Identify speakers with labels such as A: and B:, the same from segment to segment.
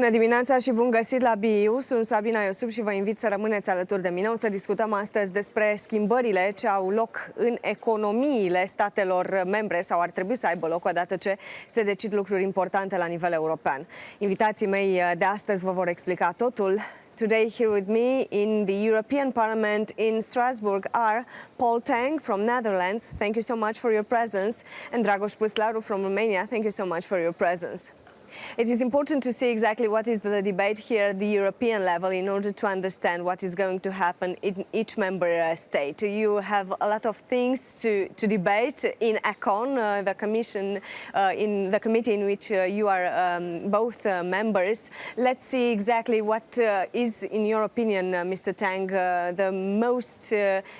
A: Bună dimineața și bun găsit la BU. Sunt Sabina Iosub și vă invit să rămâneți alături de mine. O să discutăm astăzi despre schimbările ce au loc în economiile statelor membre sau ar trebui să aibă loc odată ce se decid lucruri importante la nivel european. Invitații mei de astăzi vă vor explica totul. Today here with me in the European Parliament in Strasbourg are Paul Tang from Netherlands. Thank you so much for your presence. And Dragoș Păslaru from Romania. Thank you so much for your presence. It is important to see exactly what is the debate here at the European level in order to understand what is going to happen in each member state. You have a lot of things to debate in ECON, the commission, in the committee in which you are both members. Let's see exactly what is, in your opinion, Mr. Tang, the most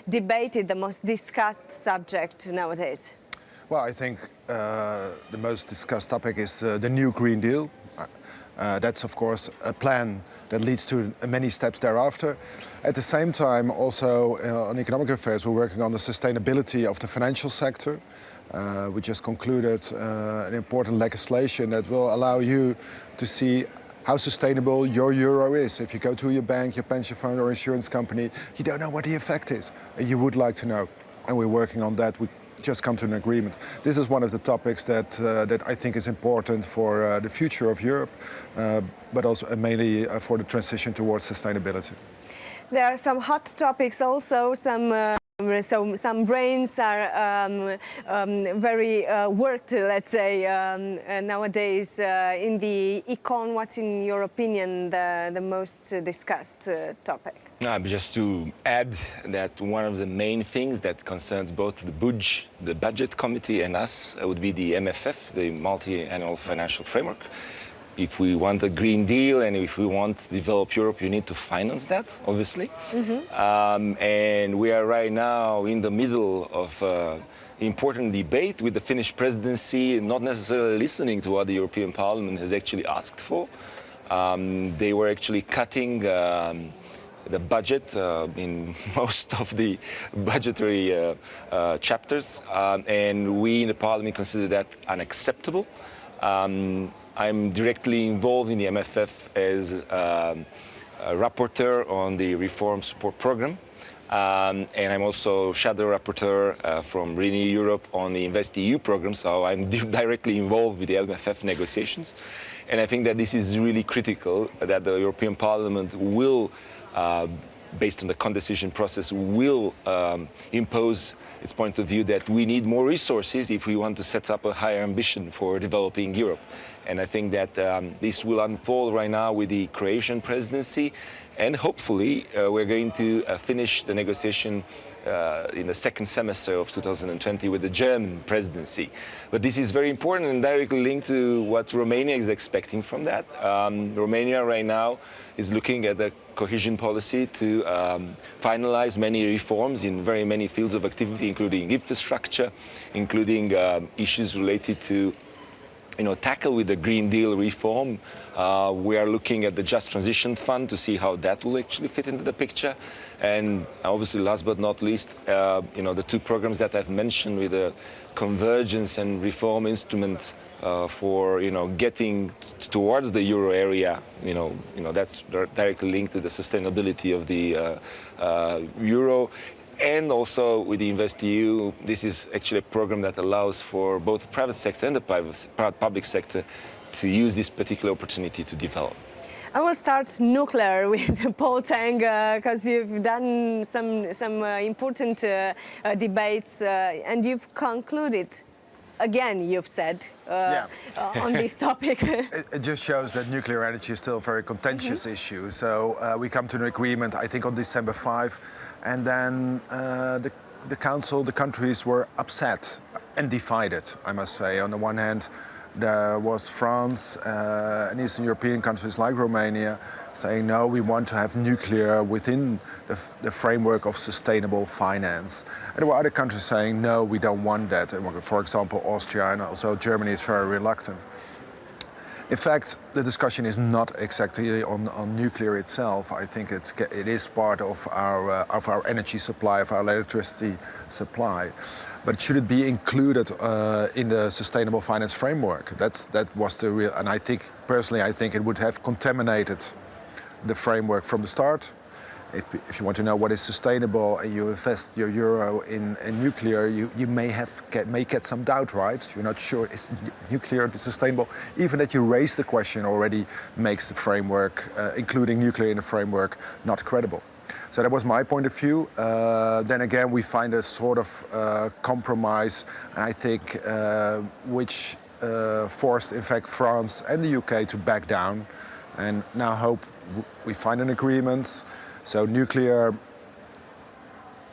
A: debated, the most discussed subject nowadays.
B: Well, I think the most discussed topic is the new Green Deal. That's, of course, a plan that leads to many steps thereafter. At the same time, also on economic affairs, we're working on the sustainability of the financial sector. We just concluded an important legislation that will allow you to see how sustainable your euro is. If you go to your bank, your pension fund or insurance company, you don't know what the effect is, and you would like to know. And we're working on that. We just come to an agreement. This is one of the topics that I think is important for the future of Europe, but also mainly for the transition towards sustainability.
A: There are some hot topics also, some brains are very worked, let's say, nowadays in the econ. What's, in your opinion, the most discussed topic?
C: Just to add that one of the main things that concerns both the budget committee and us would be the MFF, the multi-annual financial framework. If we want a Green Deal and if we want to develop Europe, you need to finance that, obviously. And we are right now in the middle of important debate with the Finnish presidency, not necessarily listening to what the European Parliament has actually asked for. They were actually cutting the budget in most of the budgetary chapters, and we in the Parliament consider that unacceptable. I'm directly involved in the MFF as a rapporteur on the reform support program, and I'm also shadow rapporteur from Renew Europe on the InvestEU program, so I'm directly involved with the MFF negotiations. And I think that this is really critical, that the European Parliament will, based on the co-decision process, will impose its point of view that we need more resources if we want to set up a higher ambition for developing Europe. And I think that this will unfold right now with the Croatian presidency, and hopefully we're going to finish the negotiation in the second semester of 2020 with the German presidency. But this is very important and directly linked to what Romania is expecting from that. Romania right now is looking at the cohesion policy to finalize many reforms in very many fields of activity, including infrastructure, including issues related to tackle with the Green Deal reform. We are looking at the Just Transition Fund to see how that will actually fit into the picture. And obviously, last but not least, the two programs that I've mentioned with the convergence and reform instrument for getting towards the euro area. That's directly linked to the sustainability of the euro. And also with the InvestEU, this is actually a program that allows for both the private sector and the public sector to use this particular opportunity to develop.
A: I will start nuclear with Paul Tang because you've done some important debates and you've concluded. Again, you've said on this topic.
B: It just shows that nuclear energy is still a very contentious issue. So we come to an agreement, I think, on December 5. And then the Council, the countries were upset and divided, I must say. On the one hand, there was France and Eastern European countries like Romania saying, no, we want to have nuclear within the framework of sustainable finance. And there were other countries saying, no, we don't want that. And for example, Austria and also Germany is very reluctant. In fact, the discussion is not exactly on nuclear itself. I think it is part of our energy supply, of our electricity supply. But should it be included in the sustainable finance framework? That was the real, and I think personally, I think it would have contaminated the framework from the start. If you want to know what is sustainable and you invest your euro in nuclear, you may get some doubt, right? You're not sure, is nuclear sustainable? Even that you raise the question already makes the framework, including nuclear in the framework, not credible. So that was my point of view. Then again, we find a sort of compromise, and I think which forced, in fact, France and the UK to back down. And now hope we find an agreement. So nuclear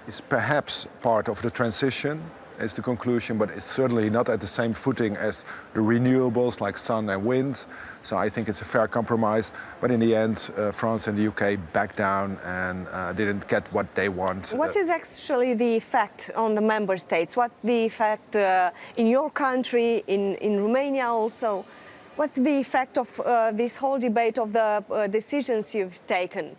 B: is perhaps part of the transition, is the conclusion, but it's certainly not at the same footing as the renewables like sun and wind. So I think it's a fair compromise. But in the end, France and the UK backed down and didn't get what they want.
A: What is actually the effect on the member states? What the effect in your country, in Romania also? What's the effect of this whole debate of the decisions you've taken?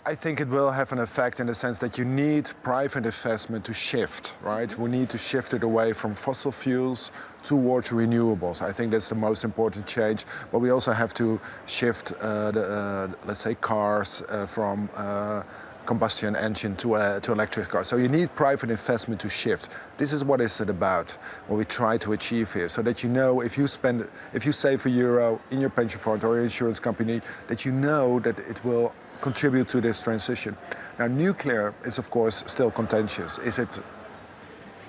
B: I think it will have an effect in the sense that you need private investment to shift, right? We need to shift it away from fossil fuels towards renewables. I think that's the most important change. But we also have to shift, let's say, cars from combustion engine to electric cars. So you need private investment to shift. This is what it's about, what we try to achieve here, so that you know if you save €1 in your pension fund or your insurance company, that you know that it will contribute to this transition. Now, nuclear is, of course, still contentious. Is it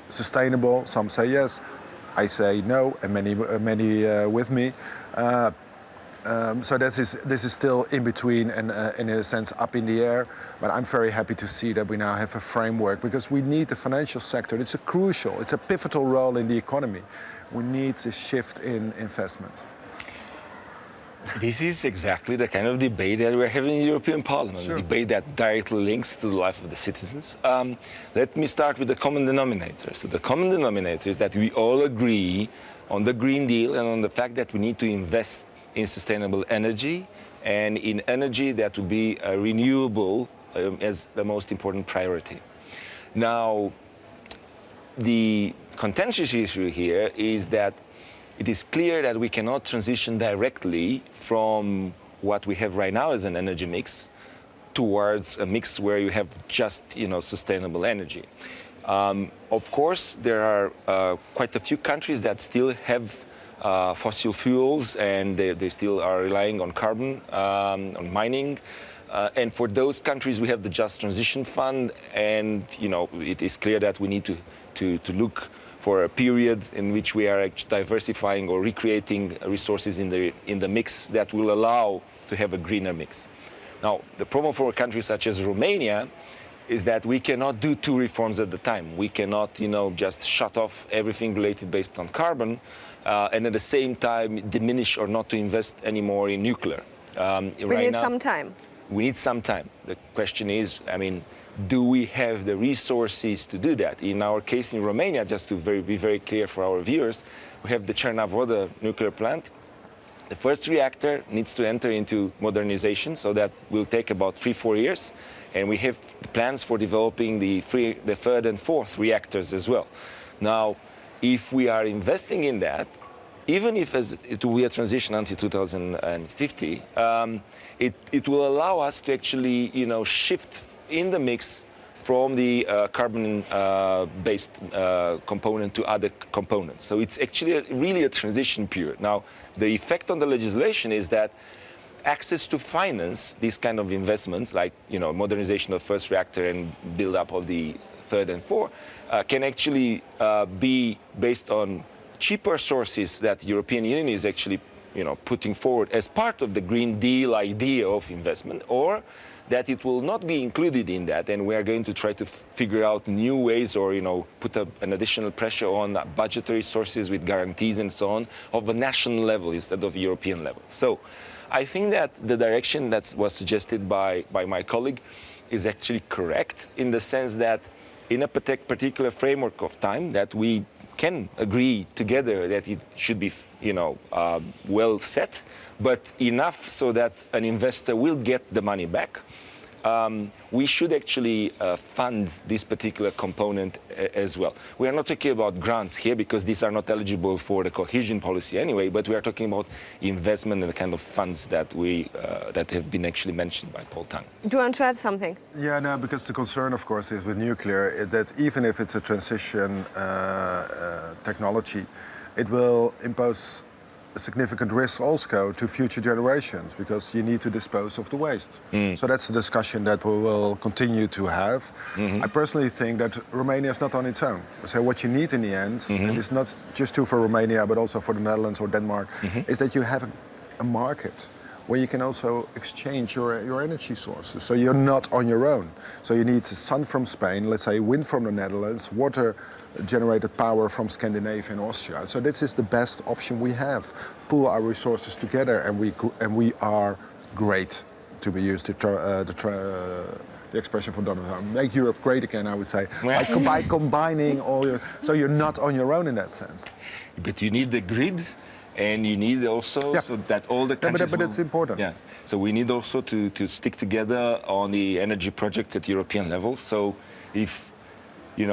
B: sustainable? Some say yes. I say no, and many with me. So this is still in between and, in a sense, up in the air. But I'm very happy to see that we now have a framework, because we need the financial sector. It's a pivotal role in the economy. We need this shift in investment.
C: This is exactly the kind of debate that we're having in the European Parliament,
B: Sure.
C: a debate that directly links to the life of the citizens. Let me start with the common denominator. So the common denominator is that we all agree on the Green Deal and on the fact that we need to invest in sustainable energy and in energy that will be renewable as the most important priority. Now, the contentious issue here is that it is clear that we cannot transition directly from what we have right now as an energy mix towards a mix where you have just, sustainable energy. Of course, there are quite a few countries that still have fossil fuels, and they still are relying on carbon, on mining. And for those countries, we have the Just Transition Fund, and it is clear that we need to look for a period in which we are diversifying or recreating resources in the mix that will allow to have a greener mix. Now, the problem for a country such as Romania is that we cannot do two reforms at the time. We cannot, just shut off everything related based on carbon, and at the same time diminish or not to invest anymore in nuclear.
A: We need some time.
C: We need some time. The question is, do we have the resources to do that? In our case in Romania, just to be very clear for our viewers, we have the Cernavoda nuclear plant. The first reactor needs to enter into modernization, so that will take about 3-4 years. And we have plans for developing the third and fourth reactors as well. Now, if we are investing in that, even if it will be a transition until 2050, it will allow us to actually, shift in the mix from the carbon-based component to other components. So it's actually really a transition period. Now, the effect on the legislation is that access to finance these kind of investments, like modernization of first reactor and build-up of the third and fourth, can actually be based on cheaper sources that the European Union is actually putting forward as part of the Green Deal idea of investment, or that it will not be included in that, and we are going to try to figure out new ways, or put an additional pressure on budgetary sources with guarantees and so on of a national level instead of European level. So I think that the direction that was suggested by my colleague is actually correct, in the sense that in a particular framework of time that we can agree together that it should be, well set, but enough so that an investor will get the money back. We should actually fund this particular component as well. We are not talking about grants here because these are not eligible for the cohesion policy anyway, but we are talking about investment and the kind of funds that that have been actually mentioned by Paul Tang.
A: Do you want to add something?
B: Yeah, no, because the concern, of course, is with nuclear that even if it's a transition technology, it will impose a significant risk also to future generations because you need to dispose of the waste. So that's the discussion that we will continue to have. I personally think that Romania is not on its own. So what you need in the end, and it's not just true for Romania, but also for the Netherlands or Denmark, is that you have a market where you can also exchange your energy sources. So you're not on your own. So you need sun from Spain, let's say wind from the Netherlands, water generated power from Scandinavia and Austria. So this is the best option we have. Pool our resources together and we are great, to be used the expression for Donald Trump. Make Europe great again, I would say, by combining all your... So you're not on your own in that sense.
C: But you need the grid. And you need also so that all the countries
B: but it's important.
C: Yeah. So we need also to stick together on the energy projects at European level. So if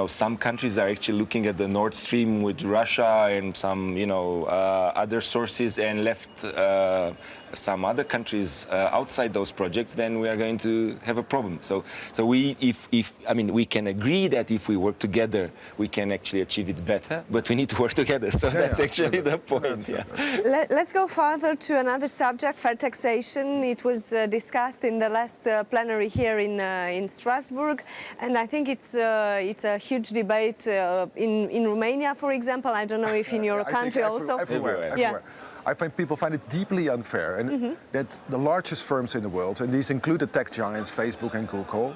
C: some countries are actually looking at the Nord Stream with Russia and some other sources and left some other countries outside those projects, then we are going to have a problem. So we can agree that if we work together, we can actually achieve it better, but we need to work together. So that's actually the point.
A: Let's go further to another subject, fair taxation. It was discussed in the last plenary here in Strasbourg, and I think it's a huge debate in Romania, for example. I don't know if in your country also.
B: Everywhere.
A: Yeah.
B: I think people find it deeply unfair, and that the largest firms in the world, and these include the tech giants Facebook and Google,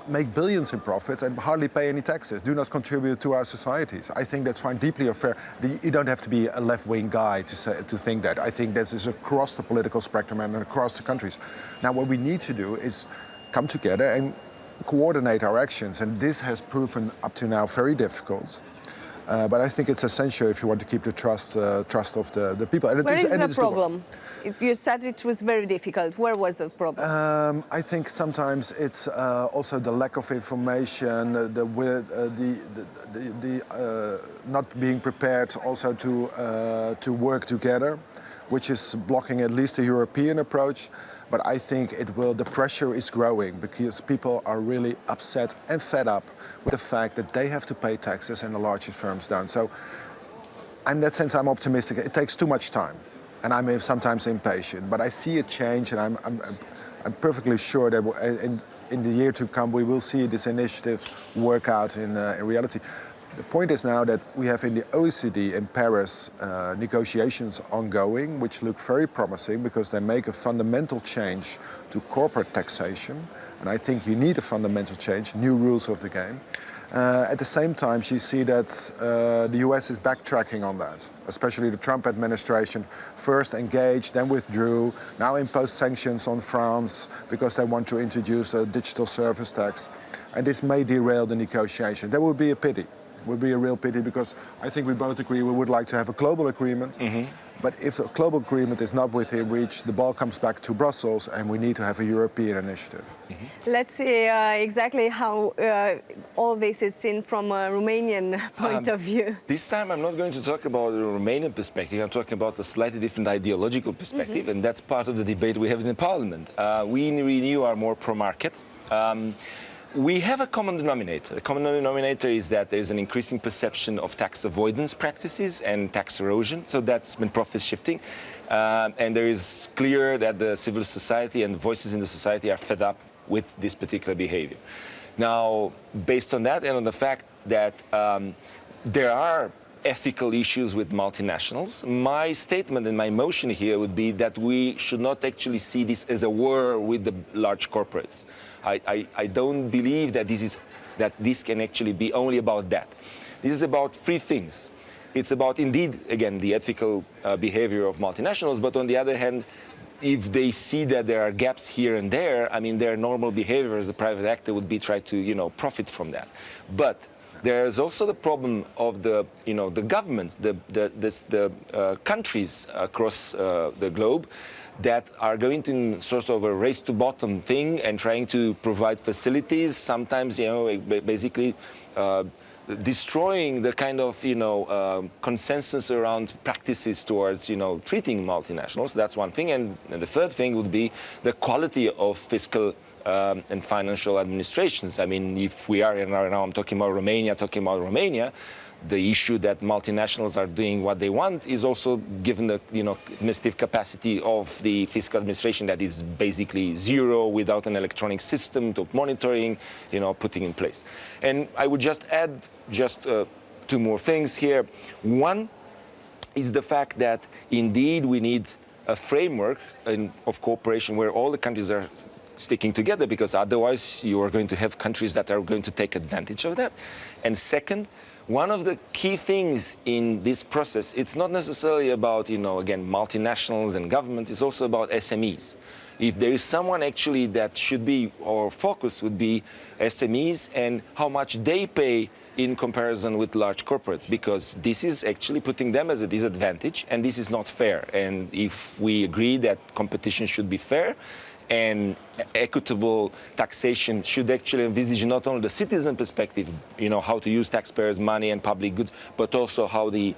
B: make billions in profits and hardly pay any taxes, do not contribute to our societies. I think that's deeply unfair. You don't have to be a left-wing guy to think that. I think that is across the political spectrum and across the countries. Now, what we need to do is come together and coordinate our actions, and this has proven up to now very difficult. But I think it's essential if you want to keep the trust of the people. And
A: Where is the problem? You said it was very difficult. Where was the problem?
B: I think sometimes it's also the lack of information, the not being prepared also to work together, which is blocking at least the European approach. But I think the pressure is growing because people are really upset and fed up with the fact that they have to pay taxes and the largest firms don't. So in that sense, I'm optimistic. It takes too much time and I'm sometimes impatient, but I see a change and I'm perfectly sure that in the year to come, we will see this initiative work out in reality. The point is now that we have in the OECD in Paris negotiations ongoing, which look very promising because they make a fundamental change to corporate taxation. And I think you need a fundamental change, new rules of the game. At the same time, you see that the US is backtracking on that, especially the Trump administration first engaged, then withdrew, now imposed sanctions on France because they want to introduce a digital service tax. And this may derail the negotiation. That would be a pity. Would be a real pity because I think we both agree we would like to have a global agreement. But if the global agreement is not within reach, the ball comes back to Brussels and we need to have a European initiative.
A: Let's see exactly how all this is seen from a Romanian point of view.
C: This time I'm not going to talk about the Romanian perspective, I'm talking about a slightly different ideological perspective, and that's part of the debate we have in the Parliament. We in Renew are more pro-market. We have a common denominator. The common denominator is that there is an increasing perception of tax avoidance practices and tax erosion, so that's been profit shifting. And there is clear that the civil society and the voices in the society are fed up with this particular behavior. Now, based on that and on the fact that there are ethical issues with multinationals, my statement and my motion here would be that we should not actually see this as a war with the large corporates. I don't believe that this can actually be only about that. This is about three things. It's about, indeed, again, the ethical behavior of multinationals, but on the other hand, if they see that there are gaps here and there, I mean, their normal behavior as a private actor would be try to, profit from that. But there's also the problem of the governments, the countries across the globe that are going to sort of a race to bottom thing and trying to provide facilities, sometimes, basically destroying the kind of, consensus around practices towards, treating multinationals. That's one thing. And the third thing would be the quality of fiscal and financial administrations. I mean, if we are, now I'm talking about Romania, the issue that multinationals are doing what they want is also given the administrative capacity of the fiscal administration that is basically zero without an electronic system of monitoring, putting in place. And I would just add two more things here. One is the fact that indeed we need a framework of cooperation where all the countries are sticking together, because otherwise you are going to have countries that are going to take advantage of that. And second, one of the key things in this process, it's not necessarily about, again, multinationals and governments, it's also about SMEs. If there is someone actually that should be, our focus would be SMEs and how much they pay in comparison with large corporates, because this is actually putting them as a disadvantage, and this is not fair. And if we agree that competition should be fair, and equitable taxation should actually envisage not only the citizen perspective, how to use taxpayers' money and public goods, but also how the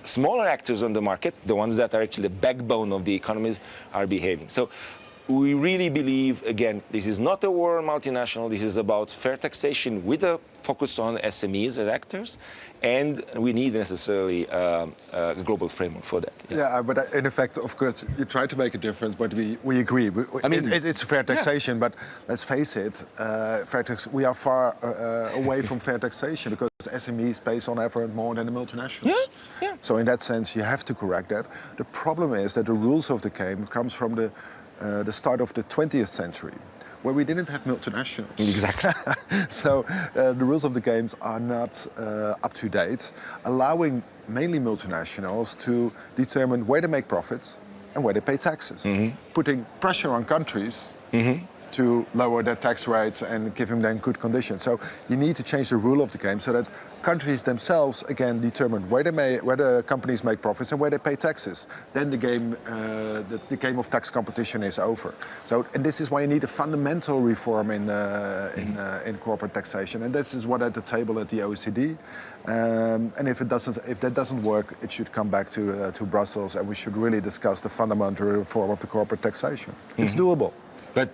C: smaller actors on the market, the ones that are actually the backbone of the economies, are behaving. So we really believe, again, this is not a war on multinational, this is about fair taxation with a focus on SMEs as actors, and we need necessarily a global framework for that.
B: Yeah, but in effect, of course, you try to make a difference, but we agree. It's fair taxation, but let's face it, we are far away from fair taxation, because SMEs pay on average more than the multinationals.
C: Yeah.
B: So in that sense, you have to correct that. The problem is that the rules of the game comes from the start of the 20th century, where we didn't have multinationals.
C: Exactly.
B: So the rules of the games are not up to date, allowing mainly multinationals to determine where they make profits and where they pay taxes, putting pressure on countries to lower their tax rates and giving them good conditions. So you need to change the rule of the game so that countries themselves again determine where the companies make profits and where they pay taxes. Then the game of tax competition is over. So, and this is why you need a fundamental reform in corporate taxation, and this is what at the table at the OECD. And if that doesn't work, it should come back to Brussels, and we should really discuss the fundamental reform of the corporate taxation. It's doable.
C: But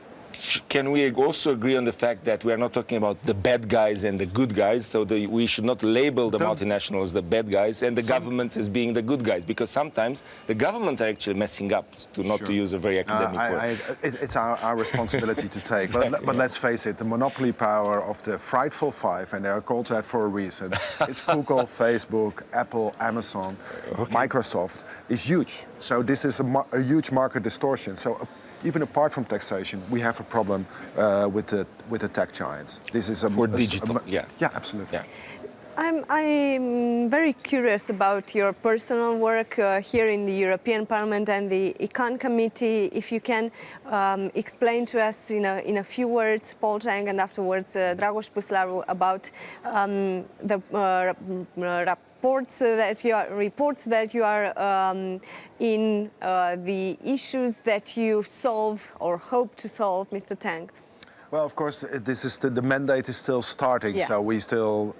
C: can we also agree on the fact that we are not talking about the bad guys and the good guys, so we should not label the multinationals the bad guys and the governments as being the good guys, because sometimes the governments are actually messing up, to use a very academic word.
B: It's our responsibility to take, exactly. But let's face it, the monopoly power of the frightful five, and they are called that for a reason, it's Google, Facebook, Apple, Amazon, Microsoft, is huge. So this is a huge market distortion. So even apart from taxation, we have a problem with the tech giants. This is
C: for digital. Yeah,
B: absolutely.
C: Yeah.
A: I'm very curious about your personal work here in the European Parliament and the Econ Committee. If you can explain to us in a few words, Paul Tang, and afterwards Dragoș Puslaru, about the reports that you are in, the issues that you solve or hope to solve, Mr. Tang.
B: Well, of course, this is the mandate is still starting, so we still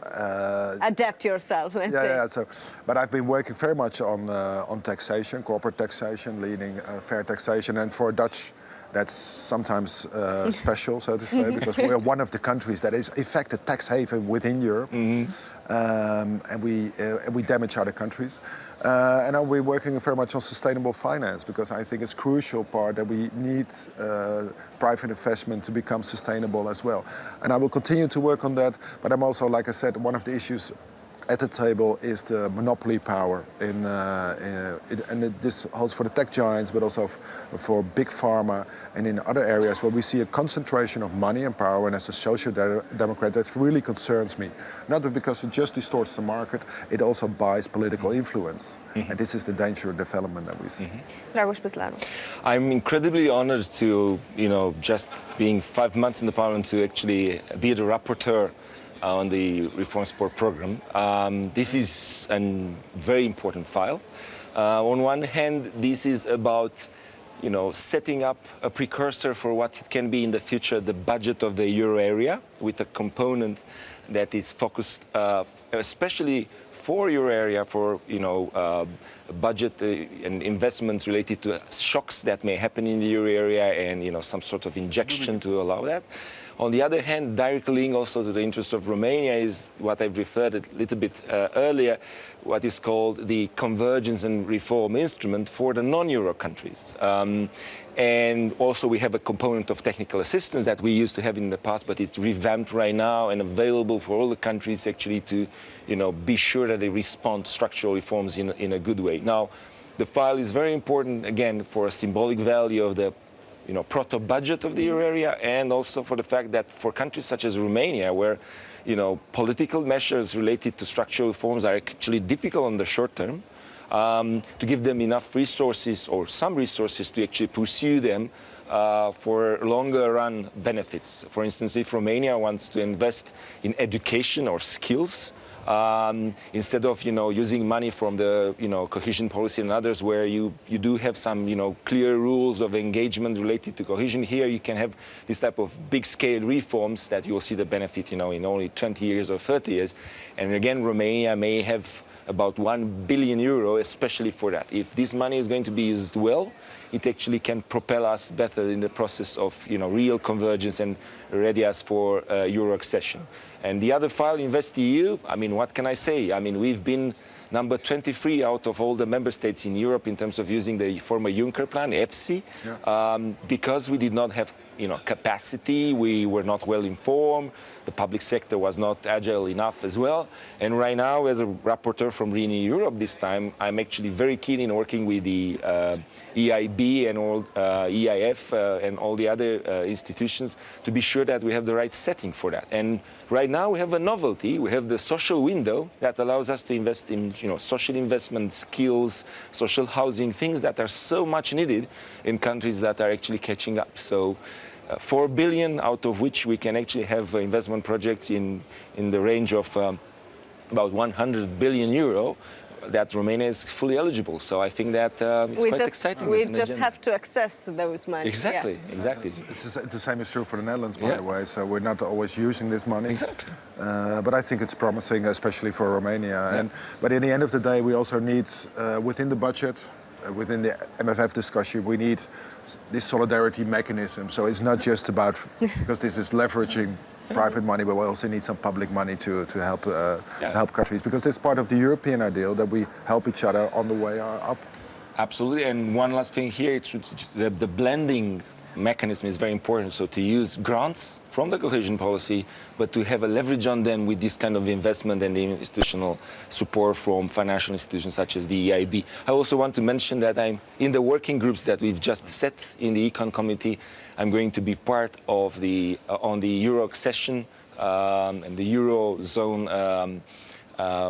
A: adapt yourself. Let's say.
B: Yeah. So, but I've been working very much on taxation, corporate taxation, leading fair taxation, and for Dutch, that's sometimes special, so to say, because we are one of the countries that is, in fact, a tax haven within Europe, and we damage other countries. And I'll be working very much on sustainable finance, because I think it's a crucial part that we need private investment to become sustainable as well. And I will continue to work on that, but I'm also, like I said, one of the issues at the table is the monopoly power, and this holds for the tech giants, but also for big pharma and in other areas where we see a concentration of money and power. And as a social democrat, that really concerns me. Not because it just distorts the market, it also buys political influence. And this is the dangerous development that we see.
A: Dragoș Puslaru.
C: I'm incredibly honored to, just being 5 months in the Parliament, to actually be the rapporteur on the reform support program. This is a very important file. On one hand, this is about setting up a precursor for what it can be in the future, the budget of the euro area, with a component that is focused especially for euro area, for budget and investments related to shocks that may happen in the euro area, and some sort of injection to allow that. On the other hand, directly linked also to the interest of Romania is what I've referred a little bit earlier, what is called the convergence and reform instrument for the non-euro countries. And also we have a component of technical assistance that we used to have in the past, but it's revamped right now and available for all the countries actually to be sure that they respond to structural reforms in a good way. Now, the file is very important, again, for a symbolic value of the proto-budget of the euro area, and also for the fact that for countries such as Romania, where political measures related to structural reforms are actually difficult in the short term, to give them enough resources or some resources to actually pursue them for longer run benefits. For instance, if Romania wants to invest in education or skills, instead of using money from the cohesion policy and others, where you do have some clear rules of engagement related to cohesion, here you can have this type of big scale reforms that you will see the benefit in only 20 years or 30 years. And again, Romania may have about 1 billion euro especially for that. If this money is going to be used well, it actually can propel us better in the process of real convergence and ready us for euro accession. And the other file, InvestEU, what can I say? We've been number 23 out of all the member states in Europe in terms of using the former Juncker plan, EFSI, because we did not have capacity, we were not well informed, the public sector was not agile enough as well. And right now, as a rapporteur from Renew Europe this time, I'm actually very keen in working with the EIB and all EIF and all the other institutions to be sure that we have the right setting for that. And right now we have a novelty, we have the social window that allows us to invest in social investment, skills, social housing, things that are so much needed in countries that are actually catching up. So 4 billion, out of which we can actually have investment projects in the range of about 100 billion euro, that Romania is fully eligible. So I think that it's quite exciting.
A: We just have to access those money.
C: Exactly, exactly.
B: It's the same is true for the Netherlands, by the way. So we're not always using this money.
C: Exactly.
B: But I think it's promising, especially for Romania. But in the end of the day, we also need, within the budget, within the MFF discussion, we need this solidarity mechanism. So it's not just about, because this is leveraging private money, but we also need some public money to help countries, because it's part of the European ideal that we help each other on the way up.
C: Absolutely. And one last thing here, the blending mechanism is very important. So to use grants from the cohesion policy, but to have a leverage on them with this kind of investment and institutional support from financial institutions such as the EIB. I also want to mention that I'm in the working groups that we've just set in the Econ Committee. I'm going to be part of the on the Euro accession and the Eurozone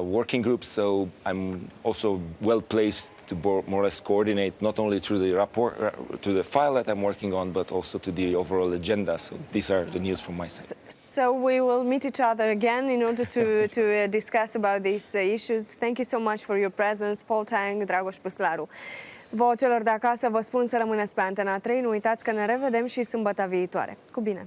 C: working group. So I'm also well placed to more or less coordinate not only through the report, to the file that I'm working on, but also to the overall agenda. So these are the news from my side.
A: So we will meet each other again in order to discuss about these issues. Thank you so much for your presence, Paul Tang, Dragoș Păslaru. Vouă celor de acasă vă spun să rămâneți pe Antena 3. Nu uitați că ne revedem și sâmbătă viitoare. Cu bine!